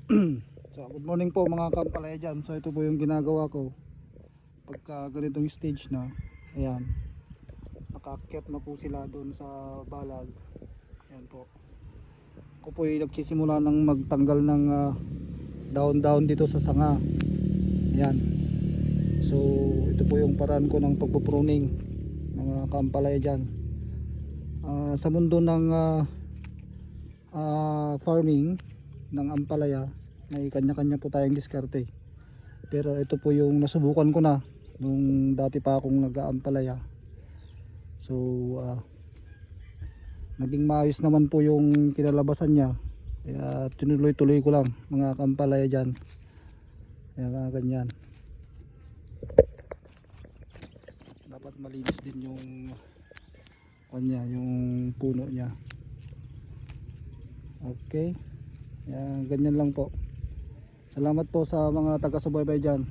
So, good morning po mga kampalaya dyan. So ito po yung ginagawa ko pagka ganitong stage na. Ayan, nakaakyat na po sila doon sa balag. Ayan po, ako po yung nagsisimula ng magtanggal ng down dito sa sanga. Ayan, so ito po yung paraan ko ng pagpupruning mga kampalaya dyan. Sa mundo ng farming ng ampalaya, may kanya-kanya po tayong diskarte, pero ito po yung nasubukan ko na nung dati pa akong nag-aampalaya. So naging maayos naman po yung kinalabasan niya, kaya tinuloy-tuloy ko lang mga kampalaya dyan. Kaya mga ganyan, dapat malinis din yung kanya, yung puno niya. Okay, yan, ganyan lang po. Salamat po sa mga taga-subaybay dyan.